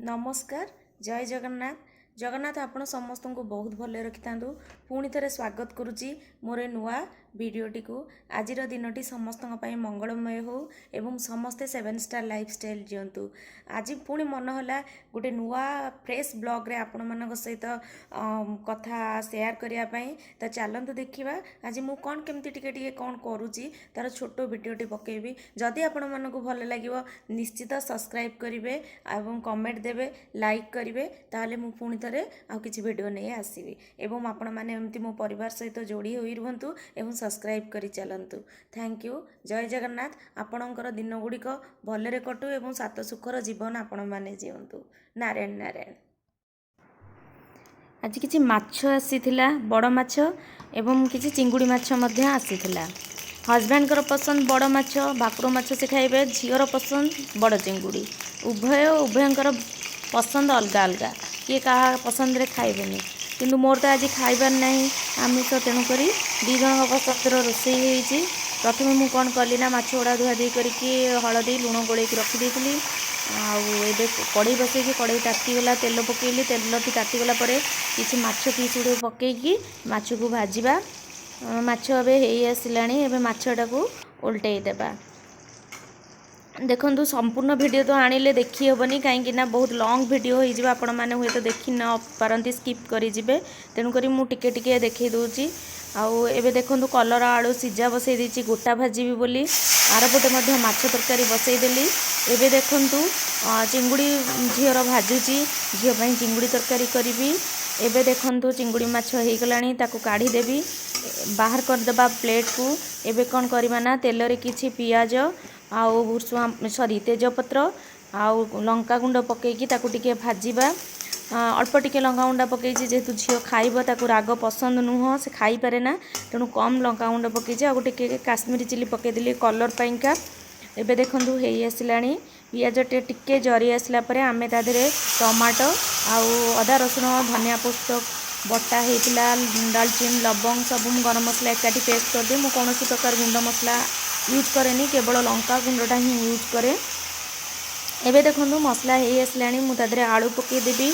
नमस्कार जय जगन्नाथ जगन्नाथ आपण समस्त को बहुत भले रखि था पुणी थे स्वागत करुच्ची मोर नुआ भिडटी को आज दिन समस्त मंगलमय हो एवं समस्ते 7 स्टार लाइफ स्टाइल जीतु आज पुणी मन है गोटे नुआ फ्रेश ब्लॉग रे आपण मान सहित कथा शेयर करने तो चलतु देखा आज मु कौन केमती टिके कौन करुच्ची तार छोट भिडटी पकेबी जदि आपण मानक भल लगे निश्चित सब्सक्राइब करेंगे और कमेंट देवे लाइक करेंगे ताहले मु पुणी थे आउ किसी वीडियो नहीं आसबि एवं आपण मैंने एमती मो परिवार सहित जोड़ी होई रुहंतु एवं सब्सक्राइब करी चलंतु। थैंक यू जय जगन्नाथ आपणकर दिन गुड़िक भलरे कटु एवं सात सुखर जीवन आपण मैंने जीवंतु। नारायण नारायण। आज किछि माछ आसीथिला बड़ माछ एवं किछि चिंगुड़ी माछ मध्य आसीथिला। हजबैंड पसंद बड़ माछ भाकुर माछ से खाइबे झीर पसंद बड़ चिंगुड़ी उभयंकर पसंद अलग अलग किए क्या पसंद रे खाइबेनी किंतु मोर तो आज खाइबार नहीं आमिष तेणुक दी जन पसंद रोसई होती। प्रथम मुझे कौन कली ना माछ गुड़ा धुआ धी करके हलदी लुण गोल रखिदी आए कड़े बसैकी कड़े तातीगला तेल पकईली तेल तातीगला किसी माछ पीस गुड़ पकईकी माछ को भाजवा माछ ए आसला माछटा को ओल्टे देबा। देखो संपूर्ण वीडियो तो आनिले देखी हेनी कहीं बहुत लॉन्ग वीडियो हो आपण मैंने हुए तो देखी न पारती स्किप करेंगे तेणुक मुझे टिके देखी दूची आउ एबे देखो कलर आलू सीझा बसई देती गोटा भाजीबी बोली आरपटे माछ तरकारी बसईदेली एबे देखु चिंगुड़ी झीर भाजुची झीपाई चिंगुड़ी तरकारी करी एबे देखु चिंगुड़ी माछ हो गलानी ताकू काढ़ी देवी बाहर करदेबा प्लेट को। एबे कौन करवा ना तेल रे किछि पियाज आउ भुर्सुआ सॉरी तेजपत्र आउ लंका गुंड पकईकी ताकू टिके भाजवा अल्प टिके लंका गुंडा पकई जेहेतु झील खाइब ताकू राग पसंद नुह से खाई पारे ना तेणु कम लंका गुंड पकई आउ टिके काश्मीरी चिली पकईदेली कलर पाइंका। एबे देखंतु हेई आसिलानी पियाज टिके जरी आसला परे आमे ता देहरे टमाटो आउ अदा रसुण धनिया पुस्तक बटा होता दालचीन लवंग सब गरम मसला एकाठी पेस्ट कर दिए मु कौन प्रकार गुंड मसला यूज करेनी केवल लंका गुंडटा ही यूज करे। एबे देखो मसला हो आसला मुझे आलू पकईदेवी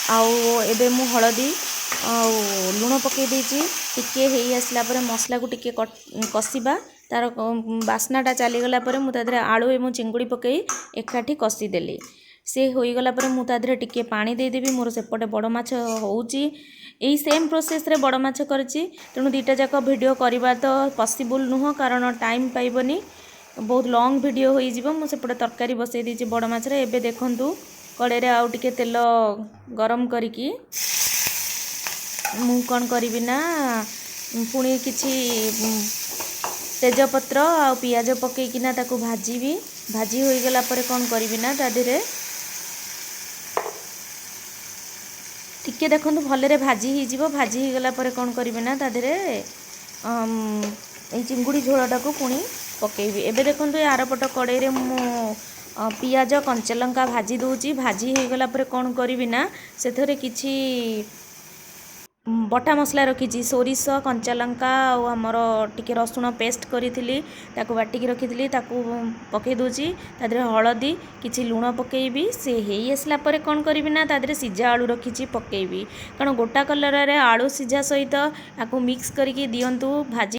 आउ एबे मु हलदी आउ लुण पकई देछि टिके हो आसला परे मसला को टिके कषिबा तार बास्नाटा चलीगला मुझे आलू एवं चिंगुड़ी पकई एकाठी कषिदेली से होईगला पर मुझे टिके पानी देदेवी मोर सेपटे बड़ माछ होउची यही सेम प्रोसेस रे बड़ माछ करची तेणु दुईटा जाक वीडियो करवा तो पॉसिबल नुह कारण टाइम पाइबनी बहुत लॉन्ग वीडियो हो जिवो मु सेपटे तरकारी बसई देछि बड़ माछ रे। एबे देखंतु कड़े रे आउ टिके तेल गरम करिकी मु कौन करी ना पुणी किछि तेजपत्र आ पियाज पकईकिना ताकू भाजीबी भाजी हो गला पर कौन करी ना ता देहरे टिके देखो भलरे भाजी हो भाजी हो गला पर कौन करी ना ता देहरे चिंगुड़ी झोलटा को पुणी पकेबी। एबे देखो आरपट कड़े रे मु पियाज कंचा लंका भाजी दूची भाजी हो गला पर कौन करी ना से किछि बटा मसला रखी सोरिष कंचा लंका आमर टिके रसुण पेस्ट करी बाटिकी रखी पकई दूची तादरे हलदी किछि लुण पकेबी से हेई आसला परे कौन करी ना तादरे सीझा आलू रखी पकेबी कारण गोटा कलर रे आलू सीझा सहित आपको मिक्स करके दियंतु भाजी